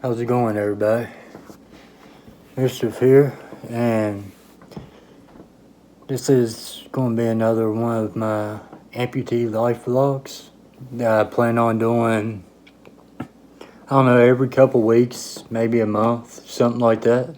How's it going, everybody? Mischief here, and this is going to be another one of my amputee life vlogs that I plan on doing, I don't know, every couple weeks, maybe a month, something like that.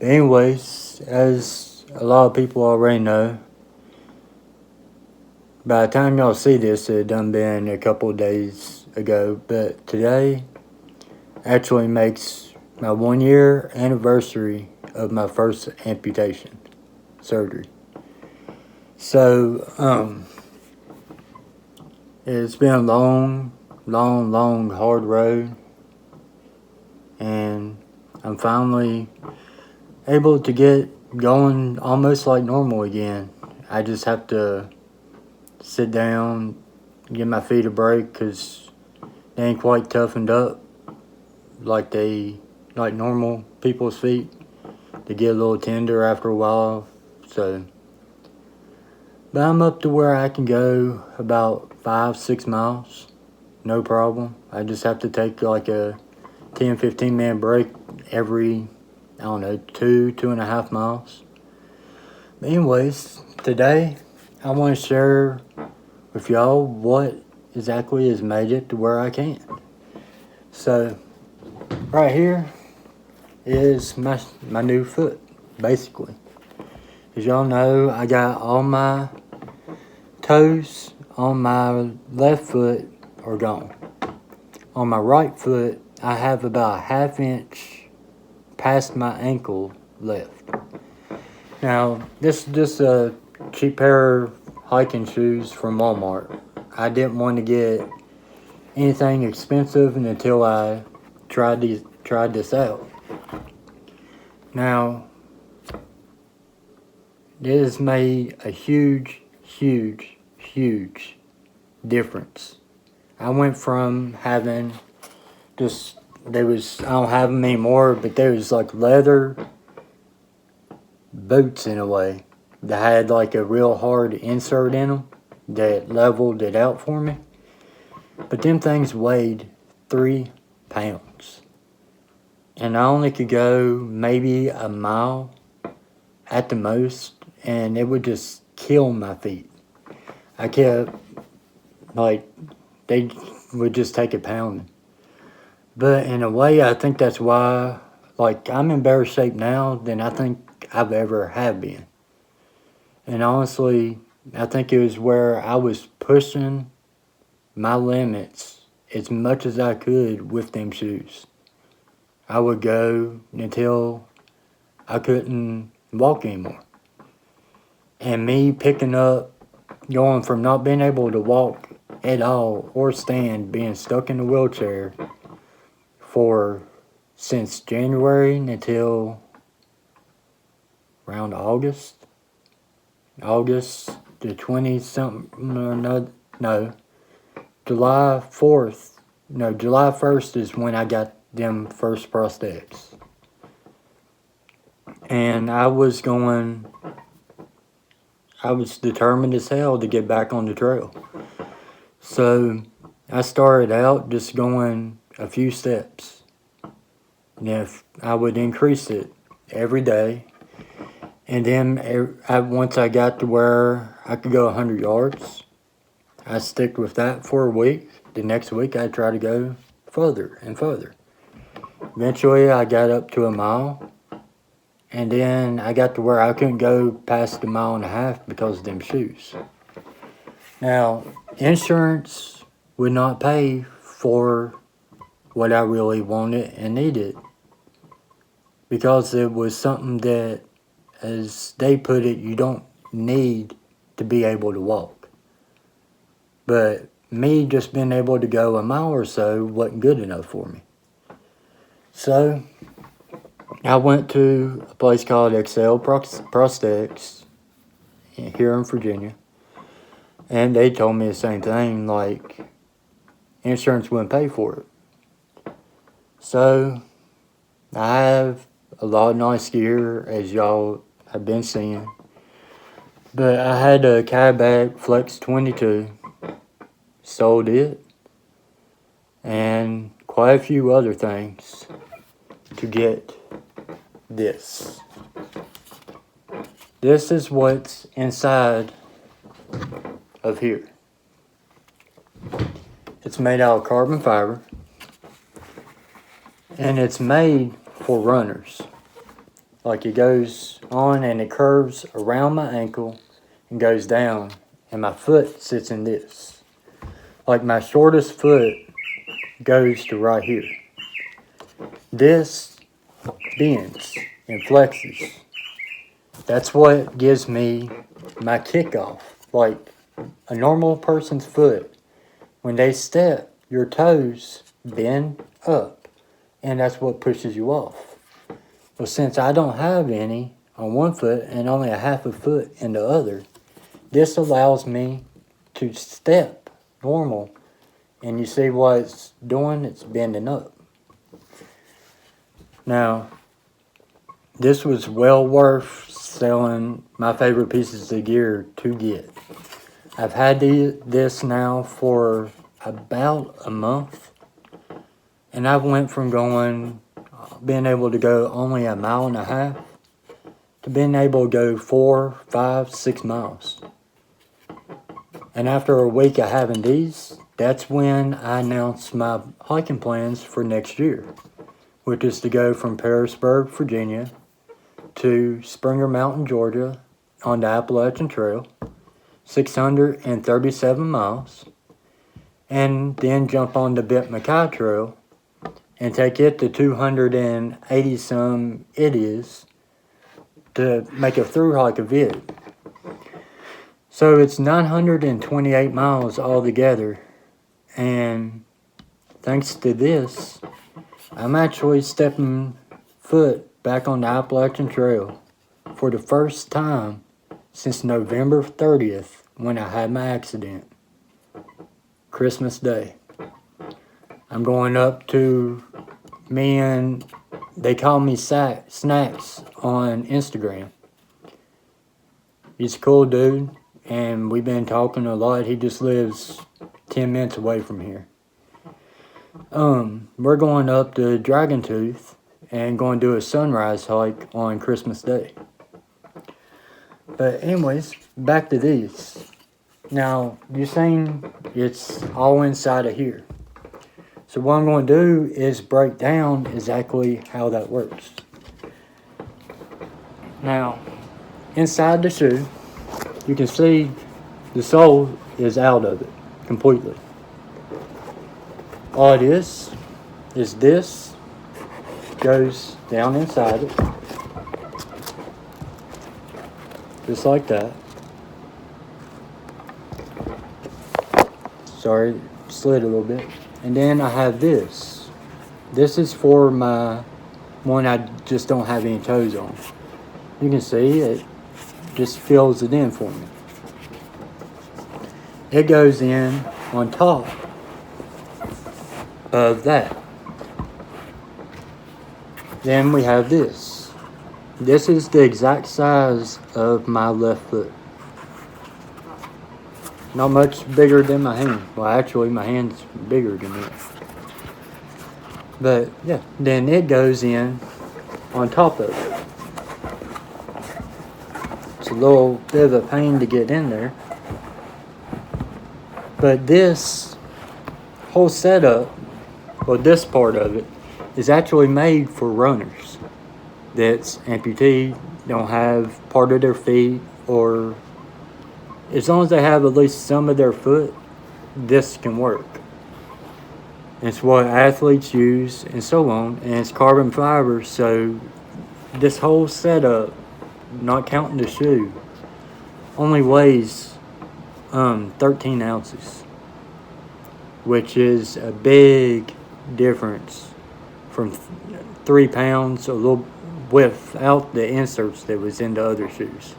But anyways, as a lot of people already know, by the time y'all see this, it done been a couple of days ago, but today actually makes my 1 year anniversary of my first amputation surgery. So, it's been a long, hard road, and I'm finally able to get going almost like normal again. I just have to sit down, give my feet a break, because they ain't quite toughened up like normal people's feet. They get a little tender after a while, but I'm up to where I can go about 5-6 miles, no problem. I just have to take like a 10-15 minute break every, I don't know, 2.5 miles. But anyways, today I want to share with y'all what exactly has made it to where I can. So right here is my new foot, basically. As y'all know, I got all my toes on my left foot are gone. On my right foot, I have about a ½ inch past my ankle left. Now, this is just a cheap pair of hiking shoes from Walmart. I didn't want to get anything expensive until I tried this out. Now, this made a huge difference. I went from having I don't have them anymore, but they was like leather boots in a way that had like a real hard insert in them that leveled it out for me. But them things weighed 3 pounds. And I only could go maybe a mile at the most, and it would just kill my feet. I kept, they would just take it pounding. But in a way, I think that's why, I'm in better shape now than I think I've ever have been. And honestly, I think it was where I was pushing my limits as much as I could with them shoes. I would go until I couldn't walk anymore. And me going from not being able to walk at all or stand, being stuck in a wheelchair since January until around August the 20 something, July 1st is when I got them first prosthetics. And I was determined as hell to get back on the trail. So I started out just going a few steps. And if I would increase it every day, and then once I got to where I could go 100 yards, I stick with that for a week. The next week I try to go further and further. Eventually I got up to a mile, and then I got to where I couldn't go past 1.5 miles because of them shoes. Now, insurance would not pay for what I really wanted and needed, because it was something that, as they put it, you don't need to be able to walk. But me just being able to go a mile or so wasn't good enough for me. So I went to a place called Excel Prosthetics here in Virginia, and they told me the same thing, insurance wouldn't pay for it. So I have a lot of nice gear, as y'all have been seeing, but I had a Kayak Flex 22, sold it, and quite a few other things to get this. This is what's inside of here. It's made out of carbon fiber, and it's made for runners. Like, it goes on and it curves around my ankle and goes down, and my foot sits in this. Like, my shortest foot goes to right here. This bends and flexes. That's what gives me my kickoff. Like, a normal person's foot, when they step, your toes bend up, and that's what pushes you off. Well, since I don't have any on one foot and only a half a foot in the other, this allows me to step normal. And you see what it's doing? It's bending up. Now, this was well worth selling my favorite pieces of gear to get. I've had this now for about a month, and I went from being able to go only 1.5 miles to being able to go 4, 5, 6 miles. And after a week of having these, that's when I announced my hiking plans for next year, which is to go from Pearisburg, Virginia to Springer Mountain, Georgia on the Appalachian Trail, 637 miles, and then jump on the Bit McKay Trail and take it to 280 some it is to make a through hike of it. So it's 928 miles altogether, and thanks to this, I'm actually stepping foot back on the Appalachian Trail for the first time since November 30th when I had my accident, Christmas Day. I'm going up to they call me Snacks on Instagram. He's a cool dude, and we've been talking a lot. He just lives 10 minutes away from here. We're going up to Dragon Tooth and going to do a sunrise hike on Christmas Day. But anyways, back to these. Now, you're saying it's all inside of here. So what I'm going to do is break down exactly how that works. Now, inside the shoe, you can see the sole is out of it completely. All it is this goes down inside it, just like that. Sorry, slid a little bit. And then I have this. This is for my one I just don't have any toes on. You can see it just fills it in for me. It goes in on top of that. Then we have this. This is the exact size of my left foot. Not much bigger than my hand. Well, actually, my hand's bigger than that. But, yeah. Then it goes in on top of it. It's a little bit of a pain to get in there. But this whole setup, well, this part of it, is actually made for runners that's amputee, don't have part of their feet, or as long as they have at least some of their foot, this can work. It's what athletes use and so on, and it's carbon fiber, so this whole setup, not counting the shoe, only weighs 13 ounces, which is a big difference from 3 pounds, a little, without the inserts that was in the other shoes.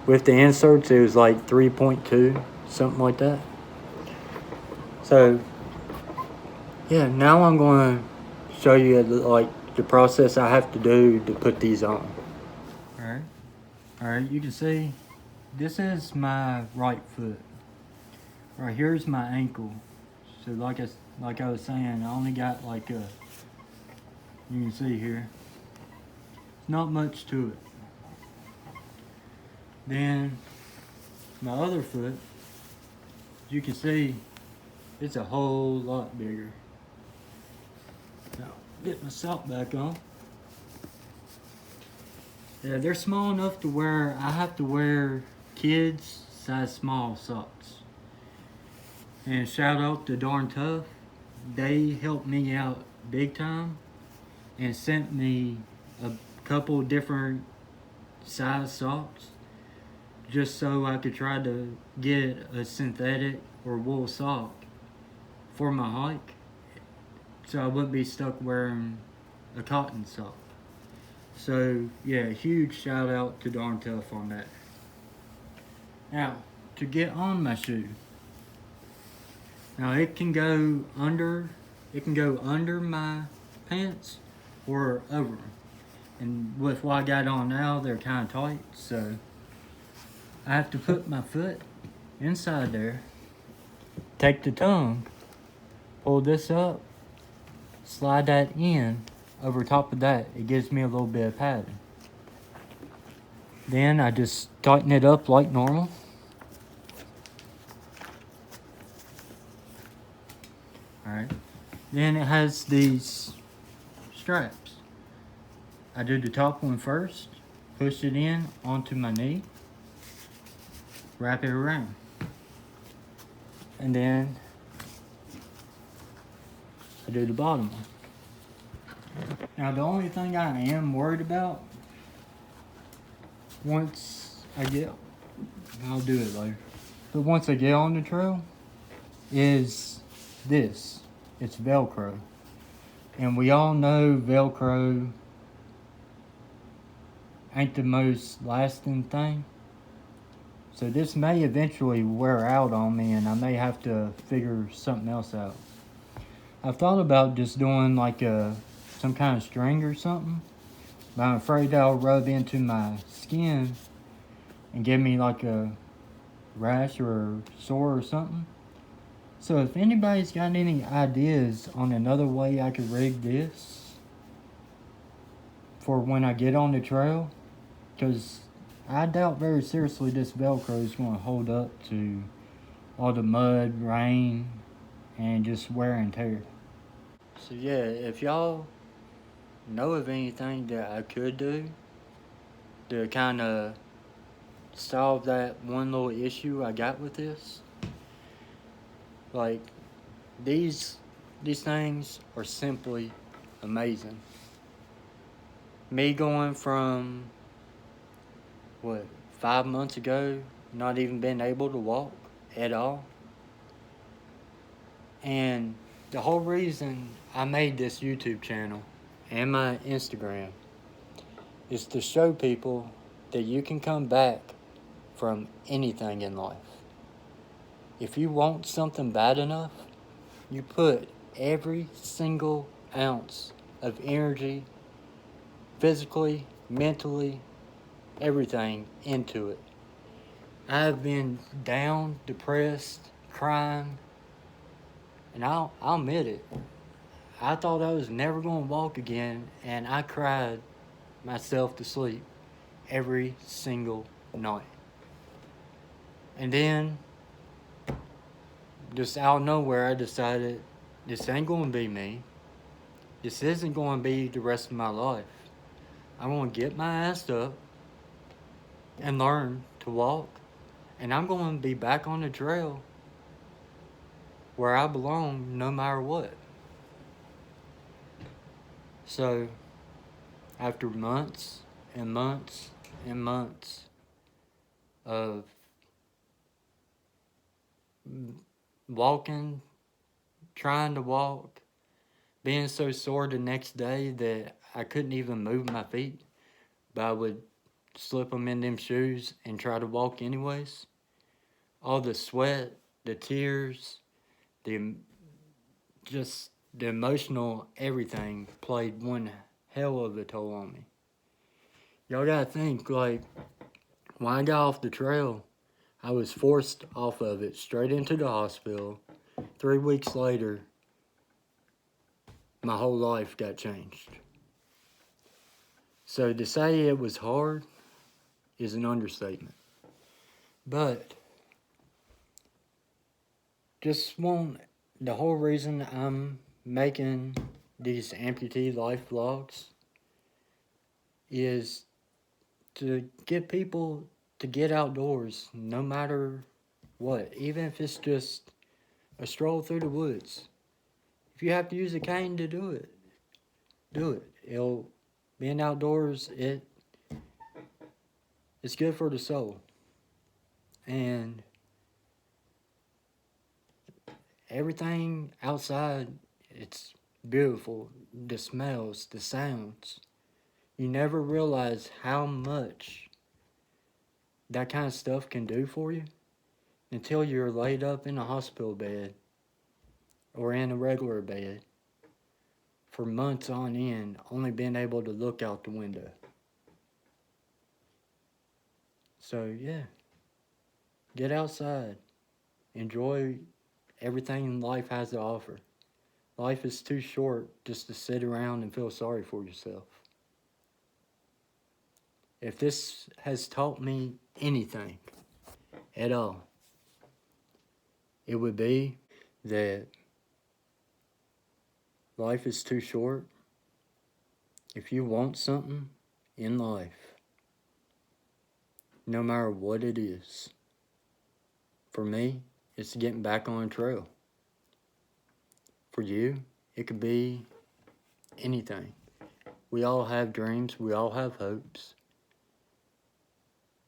With the inserts, it was like 3.2, something like that. So, yeah, now I'm going to show you like the process I have to do to put these on. Alright, you can see this is my right foot. Right here's my ankle. So like I like I was saying, I only got like a, you can see here, not much to it. Then my other foot, you can see, it's a whole lot bigger. Now, get my sock back on. Yeah, they're small enough to where I have to wear kids size small socks. And shout out to Darn Tough. They helped me out big time and sent me a couple different size socks just so I could try to get a synthetic or wool sock for my hike so I wouldn't be stuck wearing a cotton sock. So yeah, huge shout out to Darn Tough on that. Now, to get on my shoe. Now it can go under my pants or over them. And with what I got on now, they're kind of tight, so I have to put my foot inside there, take the tongue, pull this up, slide that in over top of that. It gives me a little bit of padding. Then I just tighten it up like normal. Alright. Then it has these straps. I do the top one first, push it in onto my knee, wrap it around. And then I do the bottom one. Now the only thing I am worried about, I'll do it later, but once I get on the trail, is this. It's Velcro. And we all know Velcro ain't the most lasting thing. So this may eventually wear out on me and I may have to figure something else out. I've thought about just doing like some kind of string or something, but I'm afraid that'll rub into my skin and give me like a rash or a sore or something. So if anybody's got any ideas on another way I could rig this for when I get on the trail, because I doubt very seriously this Velcro is going to hold up to all the mud, rain, and just wear and tear. So yeah, if y'all know of anything that I could do to kind of solve that one little issue I got with this, like these things are simply amazing. Me going from 5 months ago, not even being able to walk at all. And the whole reason I made this YouTube channel and my Instagram is to show people that you can come back from anything in life. If you want something bad enough, you put every single ounce of energy, physically, mentally, everything into it. I've been down, depressed, crying, and I'll admit it. I thought I was never going to walk again, and I cried myself to sleep every single night. And then, just out of nowhere, I decided this ain't going to be me. This isn't going to be the rest of my life. I'm going to get my ass up and learn to walk, and I'm going to be back on the trail where I belong no matter what. So, after months and months and months of walking, trying to walk, being so sore the next day that I couldn't even move my feet, but I would slip them in them shoes and try to walk anyways. All the sweat, the tears, the emotional everything played one hell of a toll on me. Y'all gotta think, like, when I got off the trail, I was forced off of it straight into the hospital. 3 weeks later, my whole life got changed. So to say it was hard is an understatement. But just the whole reason I'm making these amputee life vlogs is to get people to get outdoors no matter what, even if it's just a stroll through the woods. If you have to use a cane to do it, do it. Being outdoors, it's good for the soul. And everything outside, it's beautiful. The smells, the sounds. You never realize how much that kind of stuff can do for you until you're laid up in a hospital bed or in a regular bed for months on end, only being able to look out the window. So yeah, get outside. Enjoy everything life has to offer. Life is too short just to sit around and feel sorry for yourself. If this has taught me anything at all, it would be that life is too short. If you want something in life, no matter what it is, for me, it's getting back on a trail. For you, it could be anything. We all have dreams, we all have hopes.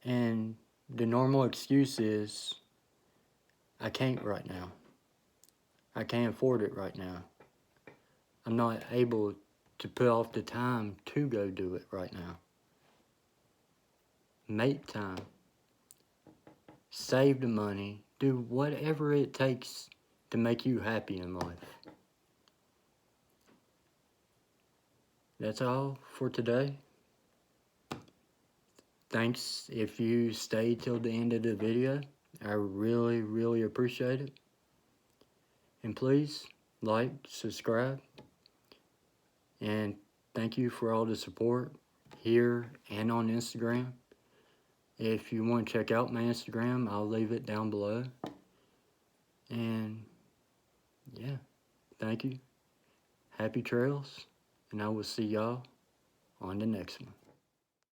And the normal excuse is, I can't right now. I can't afford it right now. I'm not able to put off the time to go do it right now. Make time. Save the money. Do whatever it takes to make you happy in life. That's all for today. Thanks if you stayed till the end of the video. I really, really appreciate it. And please like, subscribe, and thank you for all the support here and on Instagram. If you want to check out my Instagram, I'll leave it down below. And yeah, thank you. Happy trails, and I will see y'all on the next one.